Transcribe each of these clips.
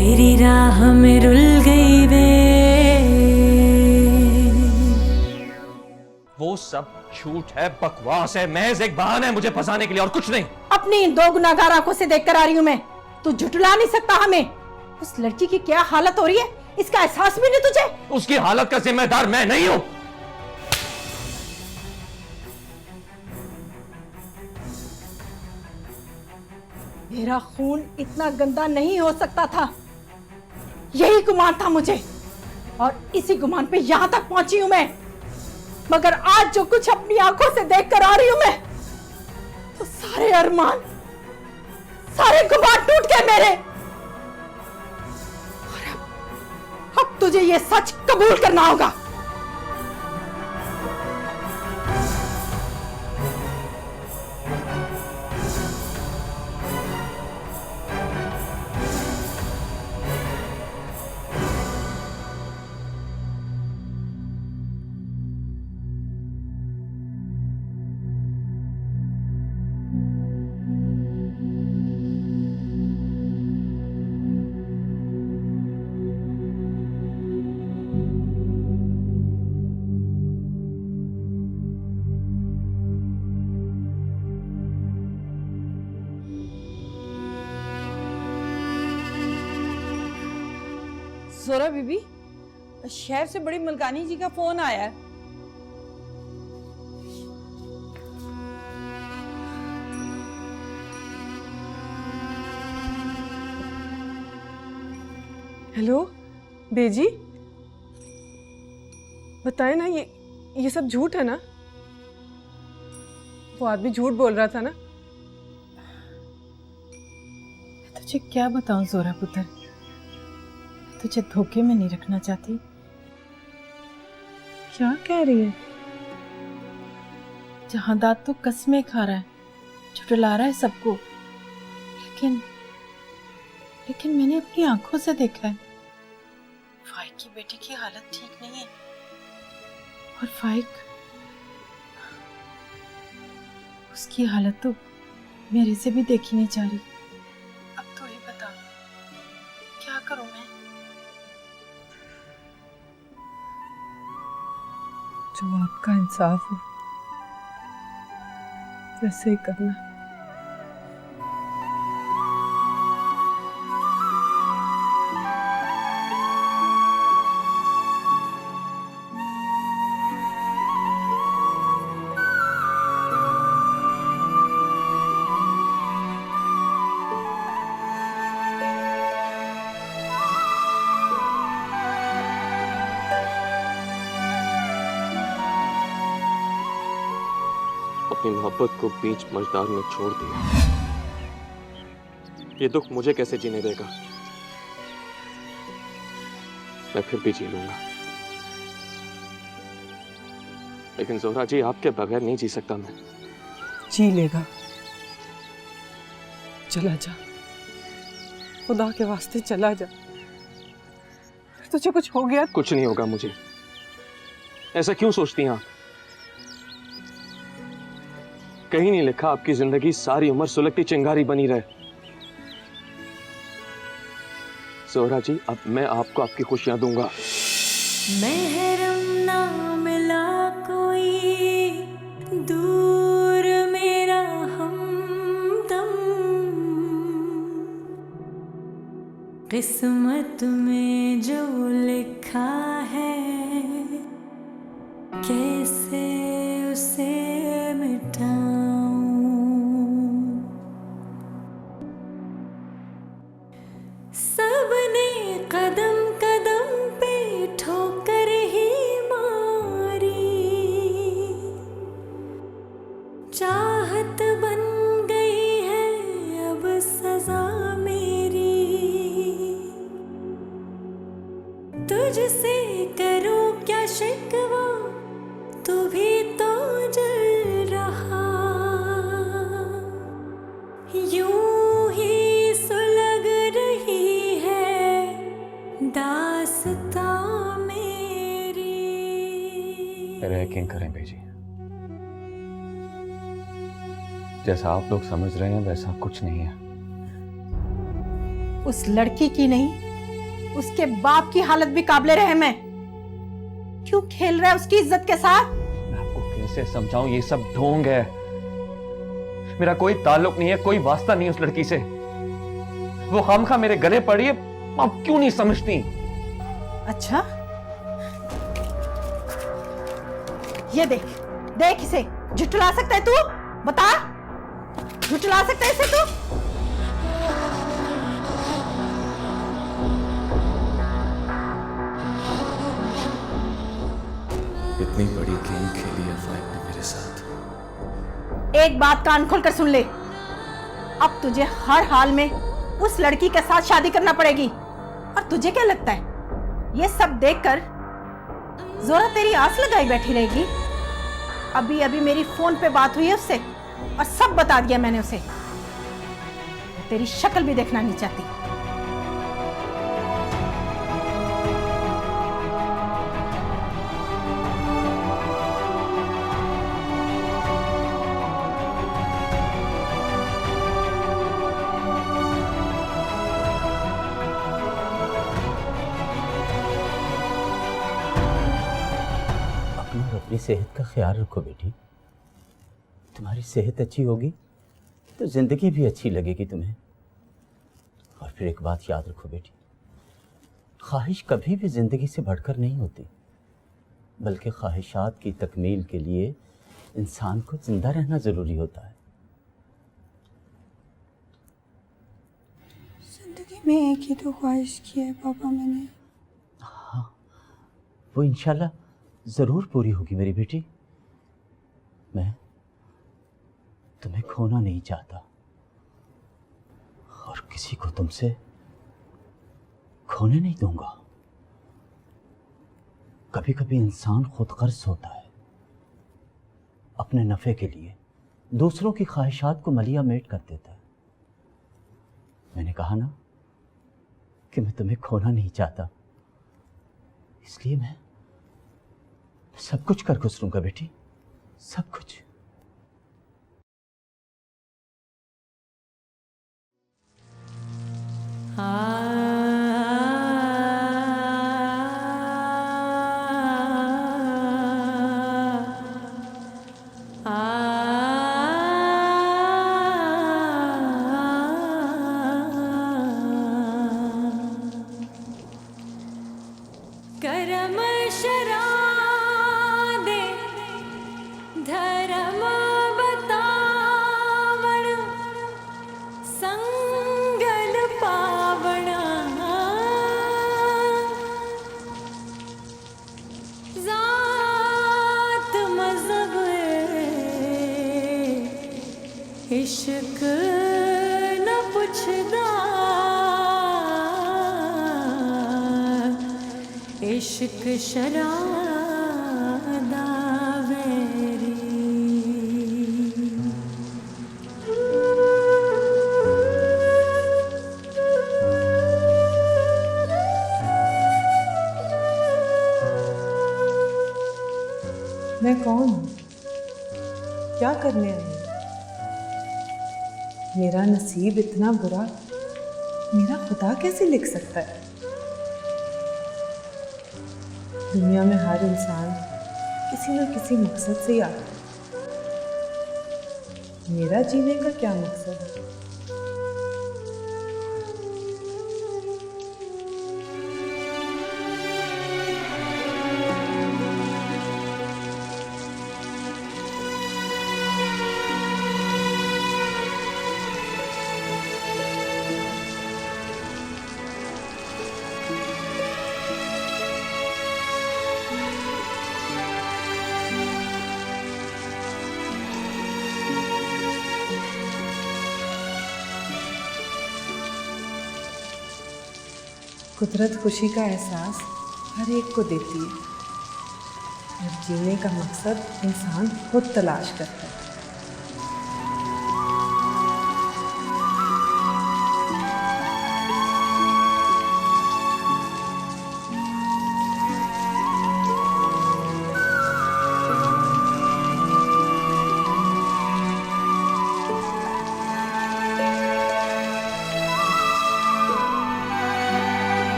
तेरी राह में रुल गई वे। वो सब झूठ है, बकवास है, महज एक बहाना है मुझे फंसाने के लिए और कुछ नहीं। अपनी इन दो गुनाहगार आंखों से देखकर आ रही हूं मैं। तू झुठला नहीं सकता हमें। उस लड़की की क्या हालत हो रही है इसका एहसास भी नहीं तुझे? उसकी हालत का जिम्मेदार मैं नहीं हूं। मेरा खून इतना गंदा नहीं हो सकता था, यही गुमान था मुझे, और इसी गुमान पे यहां तक पहुंची हूं मैं। मगर आज जो कुछ अपनी आंखों से देखकर आ रही हूं मैं, तो सारे अरमान, सारे गुमान टूट गए मेरे। और अब तुझे ये सच कबूल करना होगा। जोरा बीबी, शहर से बड़ी मलकानी जी का फोन आया है। हेलो बेजी, बताए ना, ये सब झूठ है ना? वो आदमी झूठ बोल रहा था ना? तुझे क्या बताऊं जोरा पुत्र, तुझे धोखे में नहीं रखना चाहती। क्या कह रही है? जहांदाद तो कस्में खा रहा है, झुठला रहा है सबको, लेकिन मैंने अपनी आंखों से देखा है, फाइक की बेटी की हालत ठीक नहीं है। और फाइक, उसकी हालत तो मेरे से भी देखी नहीं जा रही। अब तो ही बता, क्या करूं मैं? जो आपका इंसाफ हो वैसे ही करना। अपनी मोहब्बत को बीच मझधार में छोड़ दिया। ये दुख मुझे कैसे जीने देगा? मैं फिर भी जी लूंगा, लेकिन जोहरा जी, आपके बगैर नहीं जी सकता मैं। जी लेगा, चला जा, खुदा के वास्ते चला जा। तुझे कुछ हो गया? कुछ नहीं होगा मुझे। ऐसा क्यों सोचती हैं आप? कहीं नहीं लिखा आपकी जिंदगी सारी उम्र सुलगती चिंगारी बनी रहे। जोहरा जी, अब मैं आपको आपकी खुशियां दूंगा। महरम ना मिला कोई, दूर मेरा हमदम, किस्मत में जो लिखा है कैसे उसे मिटाऊं। सबने कदम कदम पे ठोकर ही मारी, चाहत बन गई है अब सजा मेरी। तुझसे करूं क्या शिकवा, तू भी तो जल रहा। यूं ही सुलग रही है दास्तां मेरी। मेरा यकीन करें बेजी, जैसा आप लोग समझ रहे हैं वैसा कुछ नहीं है। उस लड़की की नहीं, उसके बाप की हालत भी काबिले रहम है। क्यों खेल रहा है उसकी इज्जत के साथ? मैं आपको कैसे समझाऊं, ये सब ढोंग है। मेरा कोई ताल्लुक नहीं है, कोई वास्ता नहीं उस लड़की से। वो खामखा मेरे गले पड़ी है, आप क्यों नहीं समझती? अच्छा, ये देख देख इसे। झुठला सकता है तू? बता, झुठला सकता है इसे तू? इतनी बड़ी गेम खेली है फाइक ने मेरे साथ। एक बात कान खोलकर सुन ले, अब तुझे हर हाल में उस लड़की के साथ शादी करना पड़ेगी। और तुझे क्या लगता है ये सब देखकर जोरा तेरी आस लगाई बैठी रहेगी? अभी अभी मेरी फोन पे बात हुई है उससे और सब बता दिया मैंने उसे। तेरी शक्ल भी देखना नहीं चाहती। अपनी सेहत का ख्याल रखो बेटी। तुम्हारी सेहत अच्छी होगी तो ज़िंदगी भी अच्छी लगेगी तुम्हें। और फिर एक बात याद रखो बेटी, ख्वाहिश कभी भी ज़िंदगी से बढ़कर नहीं होती, बल्कि ख्वाहिशात की तकमील के लिए इंसान को ज़िंदा रहना ज़रूरी होता है। जिंदगी में एक ही तो ख्वाहिश की है पापा मैंने। हाँ, वो इंशाल्लाह ज़रूर पूरी होगी मेरी बेटी। मैं तुम्हें खोना नहीं चाहता और किसी को तुमसे खोने नहीं दूंगा। कभी कभी इंसान खुद गर्ज होता है, अपने नफ़े के लिए दूसरों की ख्वाहिशात को मलिया मेट कर देता है। मैंने कहा ना कि मैं तुम्हें खोना नहीं चाहता, इसलिए मैं सब कुछ कर गुजरूंगा बेटी, सब कुछ। करम शरादे धर्म बतावण संगल पावणा जात मजहब इश्क न पुछदा, इश्क शरादा वेरी। मैं कौन हूँ? क्या करने आई हूँ? मेरा नसीब इतना बुरा मेरा खुदा कैसे लिख सकता है? दुनिया में हर इंसान किसी न किसी मकसद से ही आता है। मेरा जीने का क्या मकसद है? कुदरत खुशी का एहसास हर एक को देती है और जीने का मकसद इंसान खुद तलाश करता है।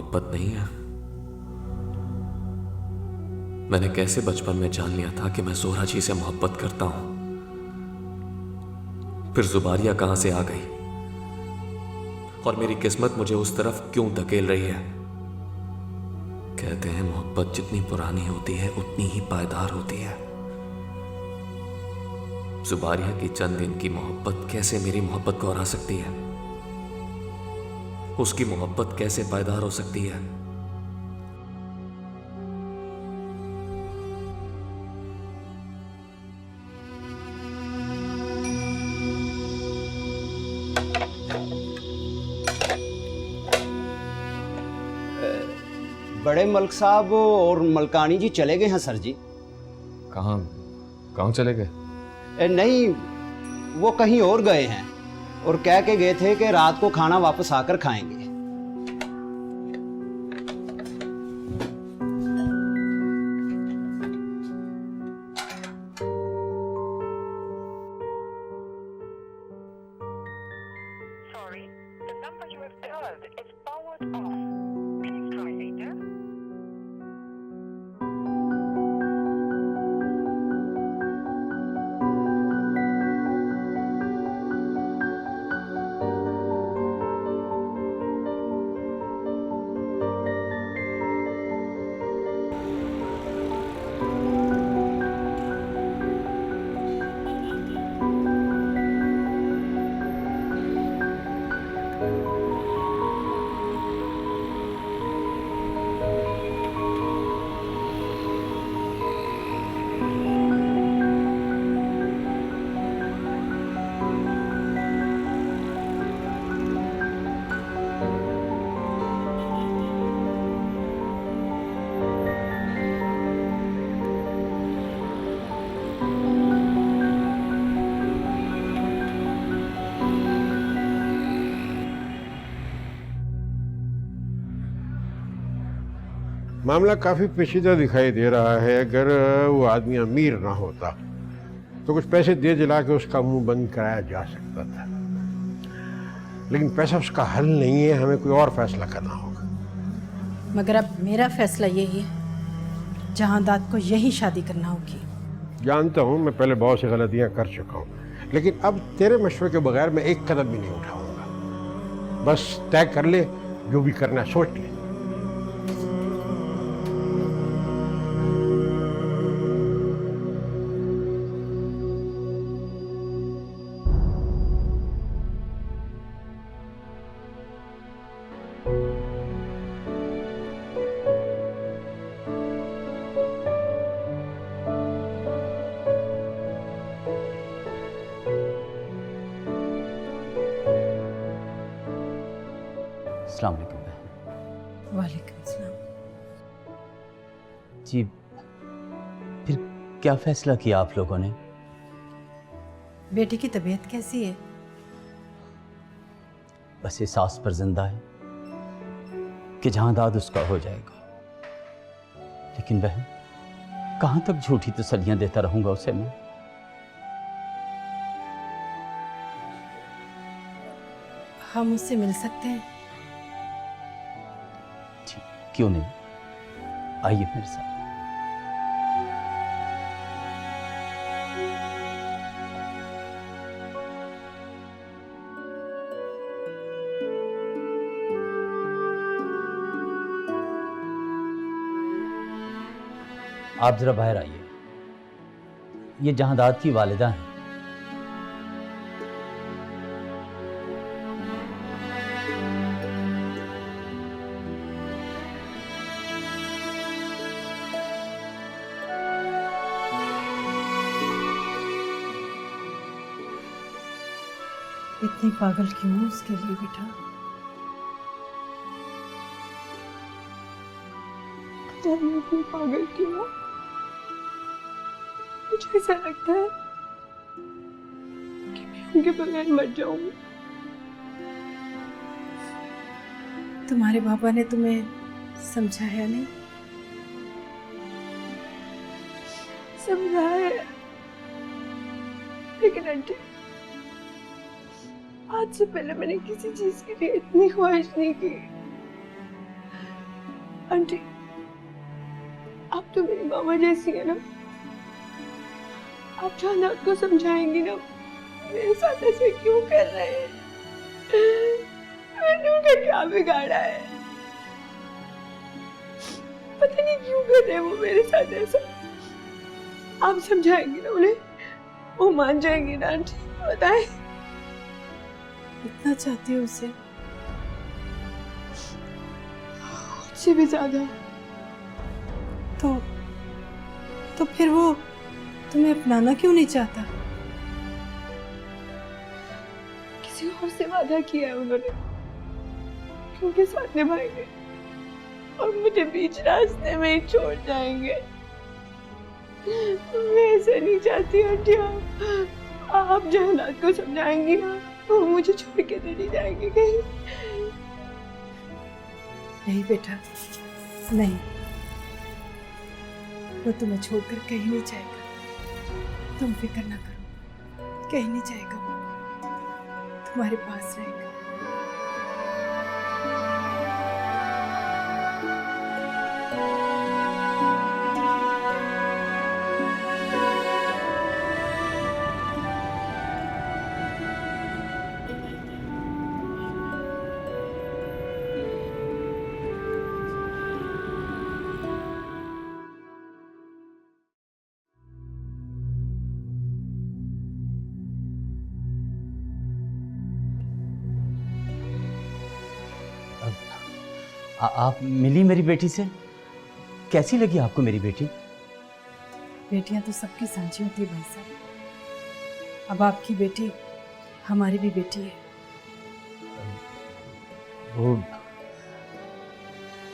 मोहब्बत नहीं है। मैंने कैसे बचपन में जान लिया था कि मैं जोहरा जी से मोहब्बत करता हूं। फिर जुबारिया कहां से आ गई और मेरी किस्मत मुझे उस तरफ क्यों धकेल रही है। कहते हैं मोहब्बत जितनी पुरानी होती है उतनी ही पायदार होती है। जुबारिया की चंद दिन की मोहब्बत कैसे मेरी मोहब्बत को हरा सकती है? उसकी मोहब्बत कैसे पायदार हो सकती है? बड़े मल्क साहब और मलकानी जी चले गए हैं सर जी। कहाँ कहाँ चले गए? नहीं, वो कहीं और गए हैं और कह के गए थे कि रात को खाना वापस आकर खाएंगे। मामला काफी पेचीदा दिखाई दे रहा है। अगर वो आदमी अमीर ना होता तो कुछ पैसे दे दिला के उसका मुंह बंद कराया जा सकता था, लेकिन पैसा उसका हल नहीं है। हमें कोई और फैसला करना होगा। मगर अब मेरा फैसला यही है, जहांदाद को यही शादी करना होगी। जानता हूँ मैं पहले बहुत सी गलतियाँ कर चुका हूँ, लेकिन अब तेरे मशवरे के बगैर मैं एक कदम भी नहीं उठाऊंगा। बस तय कर ले, जो भी करना है सोच ले। अस्सलाम वालेकुम बहन। वालेकुम सलाम। जी, फिर क्या फैसला किया आप लोगों ने? बेटी की तबीयत कैसी है? बस एहसास पर जिंदा है कि जहांदाद उसका हो जाएगा, लेकिन बहन कहां तक झूठी तसल्लियां देता रहूंगा उसे मैं? हम उससे मिल सकते हैं? क्यों नहीं, आइए मेरे साथ। आप जरा बाहर आइए। ये जहांदाद की वालिदा हैं। इतनी पागल क्यों हूं उसके लिए बेटा? इतनी पागल क्यों हूं? मुझे ऐसा लगता है कि मैं उनके बगैर मर जाऊंगी। तुम्हारे पापा ने तुम्हें समझाया नहीं? समझाया, लेकिन आंटी आज से पहले मैंने किसी चीज के लिए इतनी ख्वाहिश नहीं की आंटी, आप तो मेरी मामा जैसी है ना। आप जन्नत को समझाएंगी ना मेरे साथ ऐसे क्यों कर रहे हैं? मैंने उनका क्या बिगाड़ा है? पता नहीं क्यों कर रहे हैं वो मेरे साथ ऐसा। आप समझाएंगी ना उन्हें, वो मान जाएंगी ना आंटी, बताएं। इतना चाहती हो उसे, मुझसे भी ज्यादा। तो फिर वो तुम्हें अपनाना क्यों नहीं चाहता? किसी और से वादा किया है उन्होंने, क्योंकि साथ निभाएंगे और मुझे बीच रास्ते में ही छोड़ जाएंगे। मैं ऐसा नहीं चाहती आंटी। आप जहन्नत को समझाएंगी ना, वो मुझे छोड़ के तो नहीं जाएंगे कहीं। नहीं बेटा, नहीं, वो तुम्हें छोड़कर कहीं नहीं जाएगा। तुम फिक्र ना करो, कहीं नहीं जाएगा वो, तुम्हारे पास रहेगा। आप मिली मेरी बेटी से? कैसी लगी आपको मेरी बेटी? बेटियां तो सबकी सांझी होती है भाई साहब। अब आपकी बेटी हमारी भी बेटी है। वो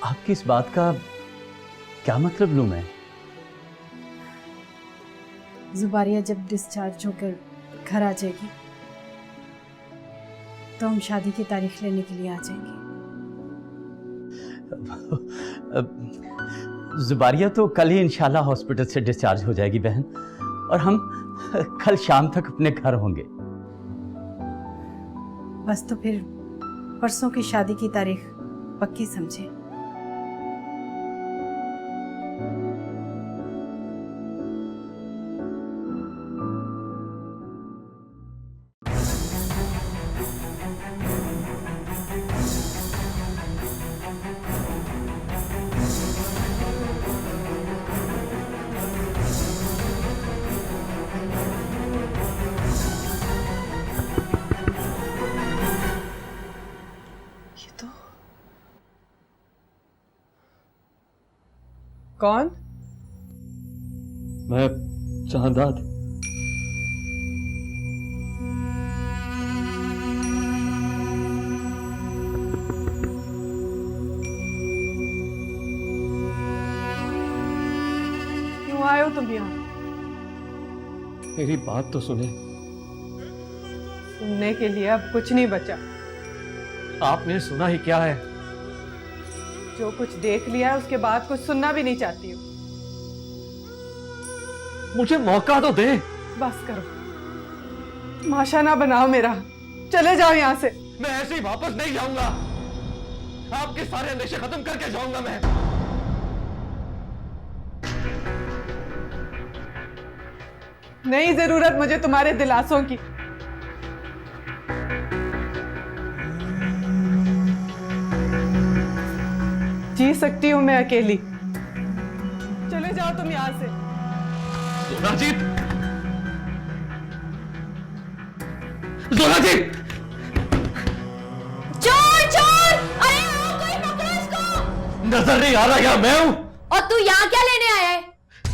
आपकी इस बात का क्या मतलब लूं मैं? जुबारिया जब डिस्चार्ज होकर घर आ जाएगी तो हम शादी की तारीख लेने के लिए आ जाएंगे। जुबारिया तो कल ही इंशाल्लाह हॉस्पिटल से डिस्चार्ज हो जाएगी बहन, और हम कल शाम तक अपने घर होंगे। बस तो फिर परसों की शादी की तारीख पक्की समझे। कौन? मैं चांदाद। क्यों आए हो तुम यहाँ? मेरी बात तो सुने। सुनने के लिए अब कुछ नहीं बचा। आपने सुना ही क्या है? जो कुछ देख लिया है उसके बाद कुछ सुनना भी नहीं चाहती हूँ। मुझे मौका तो दे। बस करो, तमाशा ना बनाओ मेरा। चले जाओ यहाँ से। मैं ऐसे ही वापस नहीं जाऊंगा। आपके सारे अंदेशे खत्म करके जाऊंगा मैं। नहीं जरूरत मुझे तुम्हारे दिलासों की। जी सकती हूं मैं अकेली। चले जाओ तुम यहां से। जोनाजीत! जोनाजीत! चोर चोर! अरे आओ, कोई पकड़ो इसको! नजर नहीं आ रहा यहाँ मैं हूं? और तू यहाँ क्या लेने आया है?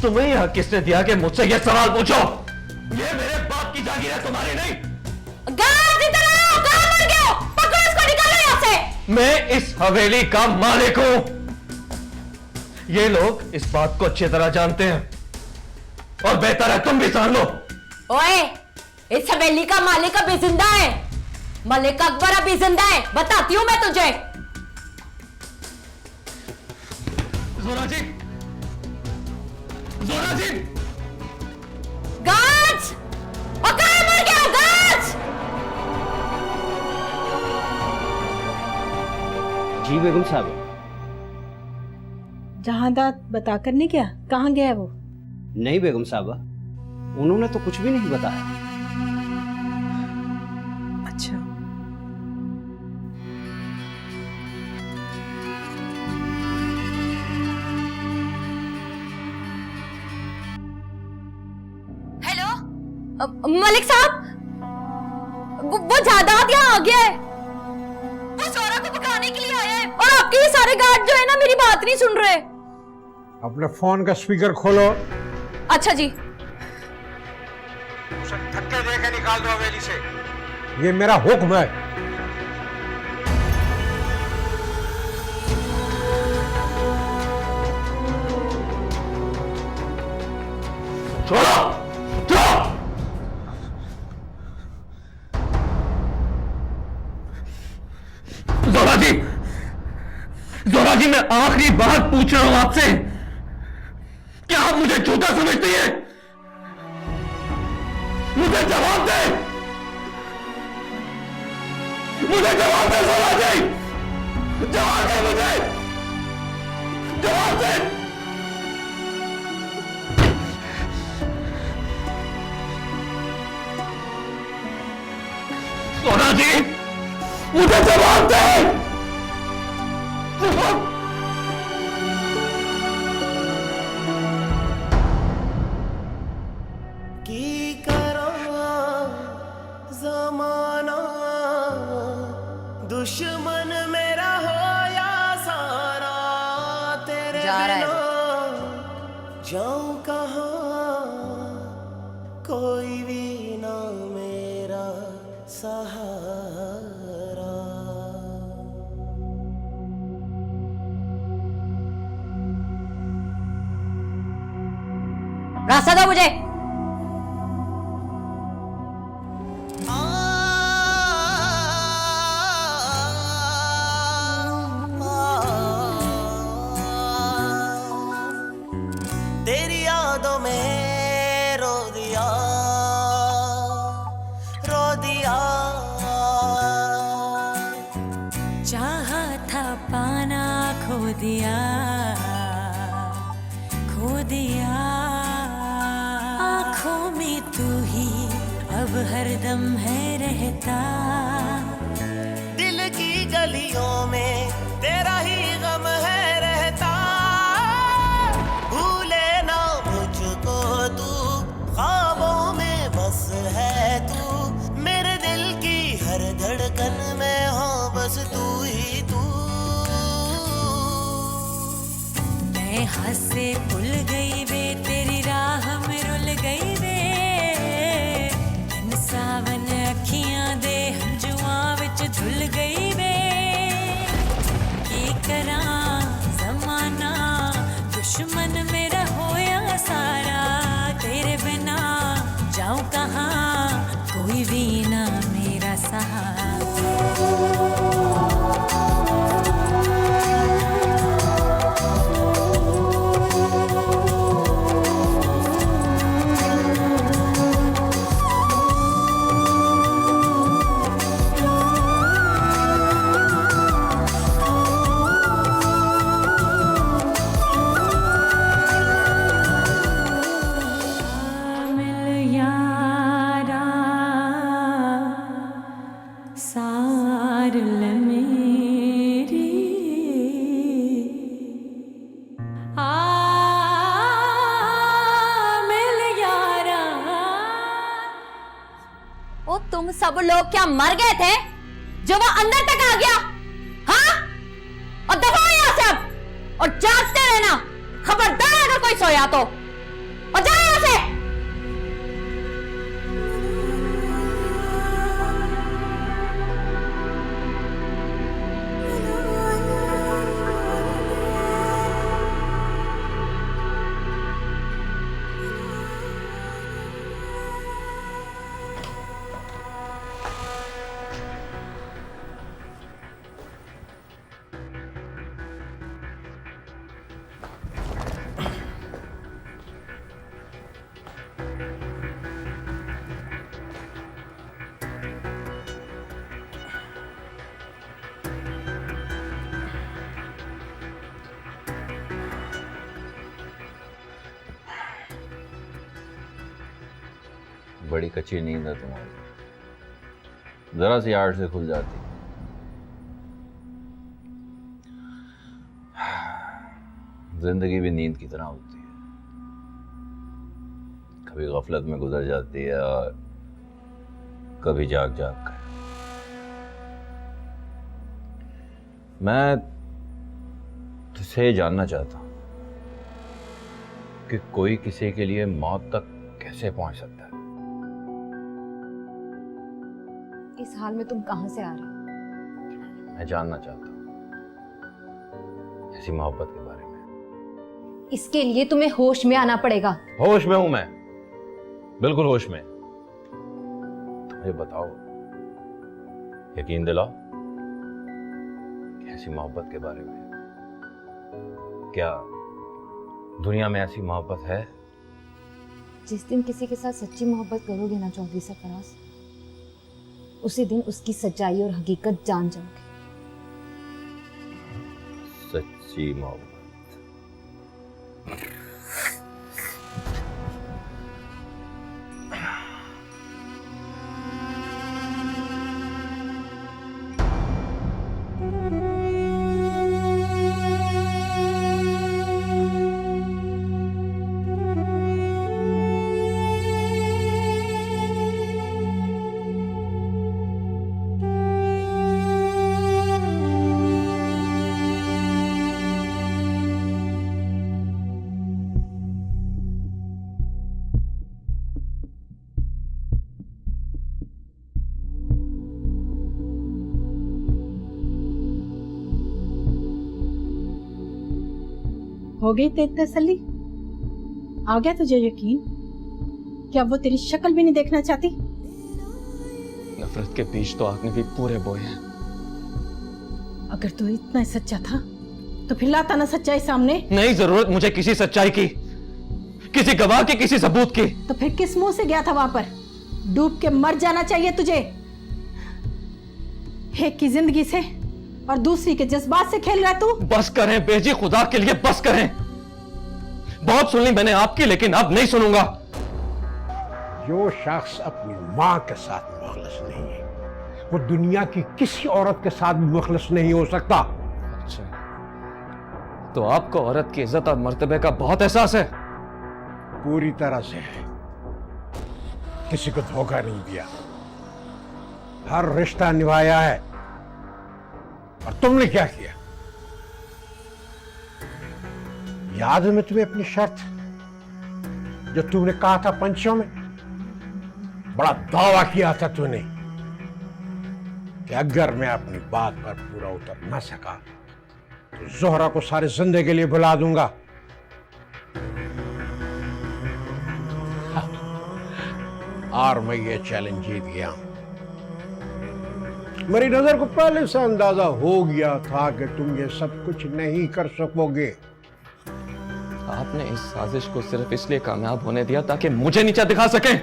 तुम्हें यह किसने दिया कि मुझसे यह सवाल पूछो? ये मेरे बाप की जागीर है, तुम्हारी नहीं। गार्ड इधर आओ, कहाँ मर गए हो? पकड़ो इसको, निकालो यहाँ से। मैं इस हवेली का मालिक हूं। ये लोग इस बात को अच्छी तरह जानते हैं और बेहतर है तुम भी जान लो। ओए, इस हवेली का मालिक अभी जिंदा है। मलिक अकबर अभी जिंदा है, बताती हूँ मैं तुझे। जोरा जी, जोरा जी! गार्ड्स! और कहाँ मर गया हो, गार्ड्स? जी बेगम साहब। जहांदाद बता करने क्या, कहाँ गया है वो? नहीं बेगम साहबा, उन्होंने तो कुछ भी नहीं बताया। अच्छा, हेलो मलिक साहब, वो जायदाद यहाँ आ गया है। वो जोरा को भगाने के लिए आया है और आपके ये सारे गार्ड जो है ना मेरी बात नहीं सुन रहे। अपने फोन का स्पीकर खोलो। अच्छा जी। उसे धक्के देके निकाल दो हवेली से, ये मेरा हुक्म है। छोड़ो, छोड़ो। जोरा जी, मैं आखिरी बात पूछ रहा हूं आपसे, क्या आप मुझे झूठा समझती हैं? मुझे जवाब दे, मुझे जवाब दे जोरा जी, जवाब दे मुझे, जवाब दे। जोरा जी, मुझे जवाब दे। की करो जमाना दुश्मन मेरा हो या सारा, तेरे जा रहा है बिना जाऊं कहाँ, कोई भी ना मेरा सहारा। रास्ता दो मुझे। तेरी यादों में रो दिया, रो दिया। चाहा था पाना खो दिया, खो दिया। आँखों में तू ही अब हरदम है रहता, दिल की गलियों में तेरा ही गम है रहता। भूले ना मुझको तू, ख्वाबों में बस है तू, मेरे दिल की हर धड़कन में हो बस तू ही तू। मैं हाथ से भूल गई वे, तेरी राह में रुल गई वे। सावन अखियां दे हंजुआं विच धुल गई वे। की करा जमाना दुश्मन मेरा होया सारा, तेरे बिना जाऊं कहाँ, कोई भी ना मेरा सहारा। तुम सब लोग क्या मर गए थे जो वो अंदर तक आ गया? हाँ, और दफा यहां से अब, और जागते रहना। खबरदार अगर कोई सोया तो, और जाओ यहां से। बड़ी कच्ची नींद है तुम्हारी, जरा सी आड़ से खुल जाती। जिंदगी भी नींद की तरह होती है, कभी गफलत में गुजर जाती है और कभी जाग जाग कर। मैं तुझसे जानना चाहता हूं कि कोई किसी के लिए मौत तक कैसे पहुंच सकता है। इस हाल में तुम कहां से आ रहे हो? मैं जानना चाहता हूं ऐसी मोहब्बत के बारे में। इसके लिए तुम्हें होश में आना पड़ेगा। होश में हूं मैं, बिल्कुल होश में। मुझे बताओ, यकीन दिलाओ, ऐसी मोहब्बत के बारे में। क्या दुनिया में ऐसी मोहब्बत है? जिस दिन किसी के साथ सच्ची मोहब्बत करोगे ना चौधरी सरफराज, उसी दिन उसकी सच्चाई और हकीकत जान जाओगे। सच्ची मोहब्बत। हो गई तेरी तसल्ली? आ गया तुझे यकीन? क्या वो तेरी शक्ल भी नहीं देखना चाहती? नफरत के बीज तो आपने भी पूरे बोए हैं। अगर तू इतना सच्चा था तो फिर लाता ना सच्चाई सामने। नहीं जरूरत मुझे किसी सच्चाई की, किसी गवाह की, किसी सबूत की। तो फिर किस मुंह से गया था वहां पर? डूब के मर जाना चाहिए तुझे। एक की जिंदगी से और दूसरी के जज्बात से खेल रहा तू। बस करें बेजी, खुदा के लिए बस करें। बहुत सुन ली मैंने आपकी, लेकिन अब नहीं सुनूंगा। जो शख्स अपनी माँ के साथ मुखलिस नहीं है, वो दुनिया की किसी औरत के साथ भी मुखलिस नहीं हो सकता। अच्छा, तो आपको औरत की इज्जत और मर्तबे का बहुत एहसास है? पूरी तरह से है। किसी को धोखा नहीं दिया, हर रिश्ता निभाया है। और तुमने क्या किया? याद है मैं तुम्हें अपनी शर्त, जो तुमने कहा था पंचों में, बड़ा दावा किया था तूने कि अगर मैं अपनी बात पर पूरा उतर न सका तो जोहरा को सारे जिंदगी के लिए भुला दूंगा। और मैं ये चैलेंज जीत गया। मेरी नजर को पहले से अंदाजा हो गया था कि तुम ये सब कुछ नहीं कर सकोगे। आपने इस साजिश को सिर्फ इसलिए कामयाब होने दिया ताकि मुझे नीचा दिखा सके।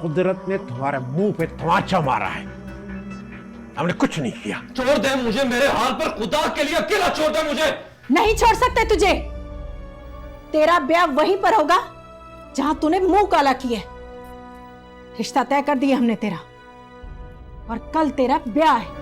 कुदरत ने तुम्हारे मुंह पे तमाचा मारा है, हमने कुछ नहीं किया। छोड़ दे मुझे मेरे हाल पर, खुदा के लिए अकेला छोड़ दे मुझे। नहीं छोड़ सकते तुझे। तेरा ब्याह वहीं पर होगा जहां तूने मुंह काला किया। रिश्ता तय कर दिया हमने तेरा, और कल तेरा ब्याह है।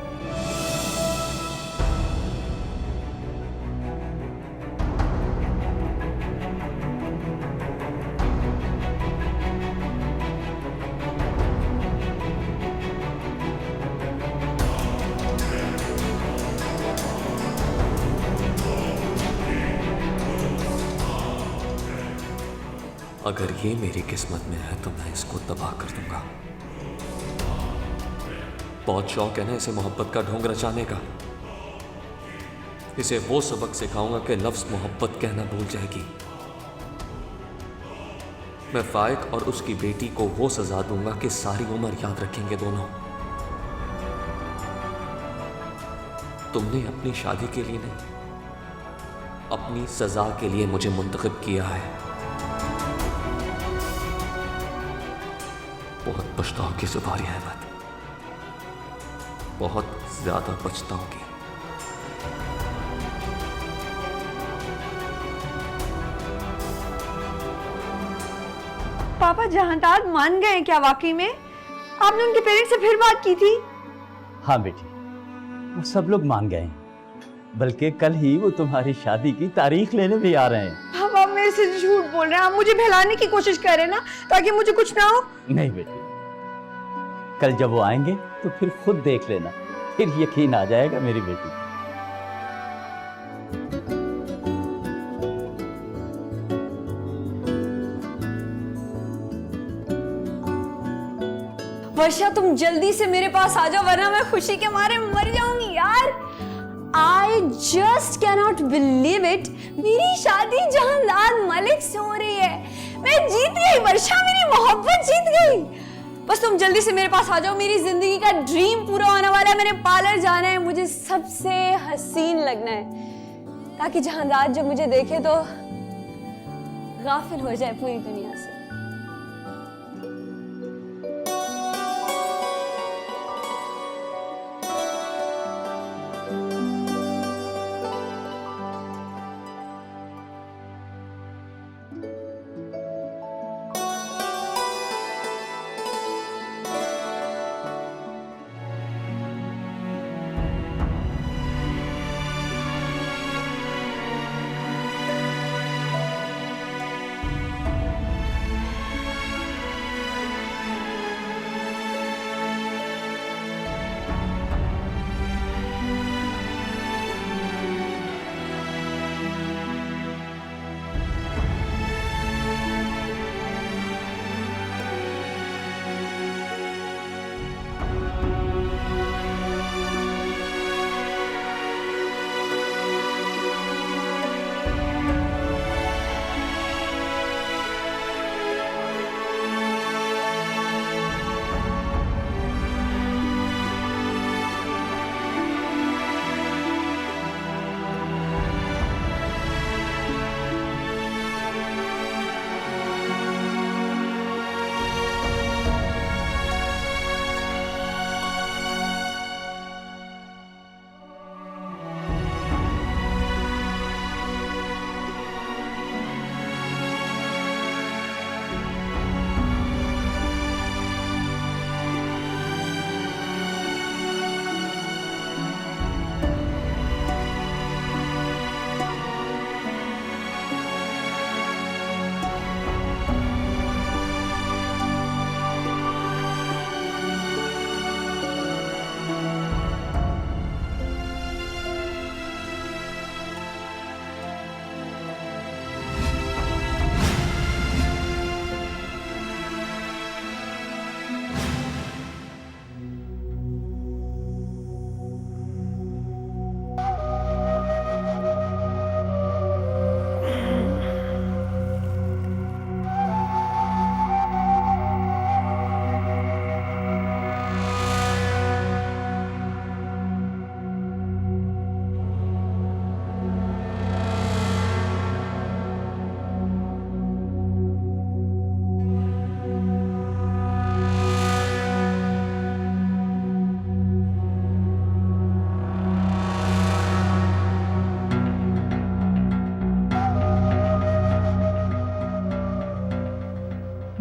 अगर ये मेरी किस्मत में है तो मैं इसको तबाह कर दूंगा। बहुत शौक है ना इसे मोहब्बत का ढोंग रचाने का। इसे वो सबक सिखाऊंगा कि लफ्ज मोहब्बत कहना भूल जाएगी। मैं फाइक और उसकी बेटी को वो सजा दूंगा कि सारी उम्र याद रखेंगे दोनों। तुमने अपनी शादी के लिए नहीं, अपनी सजा के लिए मुझे मुंतखब किया है। बहुत पछताओगी ज़ुबारी अहमद, बहुत ज्यादा पछताओगी। पापा जहांदार मान गए क्या वाकई में? आपने उनके पेरेंट्स से फिर बात की थी? हाँ बेटी, वो सब लोग मान गए हैं, बल्कि कल ही वो तुम्हारी शादी की तारीख लेने भी आ रहे हैं। पापा आप मेरे से झूठ बोल रहे हैं, आप मुझे बहलाने की कोशिश कर रहे हैं ना, ताकि मुझे कुछ ना हो। नहीं बेटी, कल जब वो आएंगे तो फिर खुद देख लेना, फिर यकीन आ जाएगा मेरी बेटी। वर्षा तुम जल्दी से मेरे पास आ जाओ, वरना मैं खुशी के मारे मर जाऊंगी यार। I just cannot believe it, मेरी शादी जहांदार मलिक से हो रही है। मैं जीत गई वर्षा, मेरी मोहब्बत जीत गई। बस तुम जल्दी से मेरे पास आ जाओ, मेरी जिंदगी का ड्रीम पूरा होने वाला है। मैंने पार्लर जाना है, मुझे सबसे हसीन लगना है, ताकि जहांदार जब मुझे देखे तो गाफिल हो जाए पूरी दुनिया से।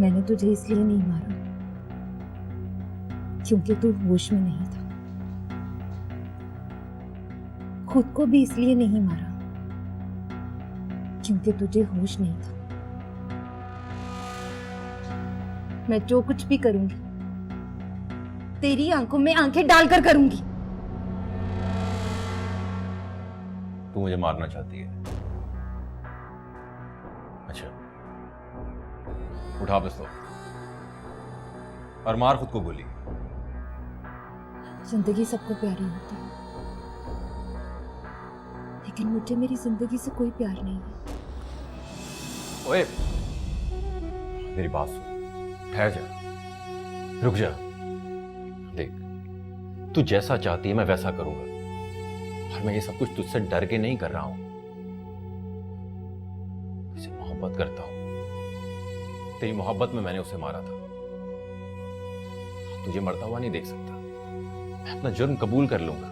मैंने तुझे इसलिए नहीं मारा क्योंकि तू होश में नहीं था। खुद को भी इसलिए नहीं मारा क्योंकि तुझे होश नहीं था। मैं जो कुछ भी करूंगी तेरी आंखों में आंखें डालकर करूंगी। तू मुझे मारना चाहती है? अच्छा, उठा पिस्तौल और मार खुद को गोली। जिंदगी सबको प्यारी होती है, लेकिन मुझे मेरी जिंदगी से कोई प्यार नहीं है। ओए, मेरी बात सुन, ठहर जा, रुक जा। देख, तू जैसा चाहती है मैं वैसा करूंगा, और मैं ये सब कुछ तुझसे डर के नहीं कर रहा हूं। तुझसे मोहब्बत करता हूं। तेरी मोहब्बत में मैंने उसे मारा था। तुझे मरता हुआ नहीं देख सकता। मैं अपना जुर्म कबूल कर लूंगा,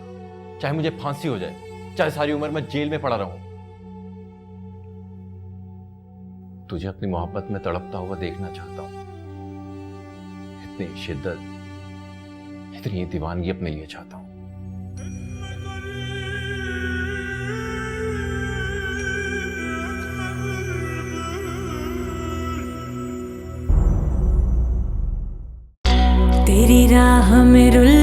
चाहे मुझे फांसी हो जाए, चाहे सारी उम्र मैं जेल में पड़ा रहूं। तुझे अपनी मोहब्बत में तड़पता हुआ देखना चाहता हूं। इतनी शिद्दत, इतनी दीवानगी अपने लिए चाहता हूं। तेरी राह में रुल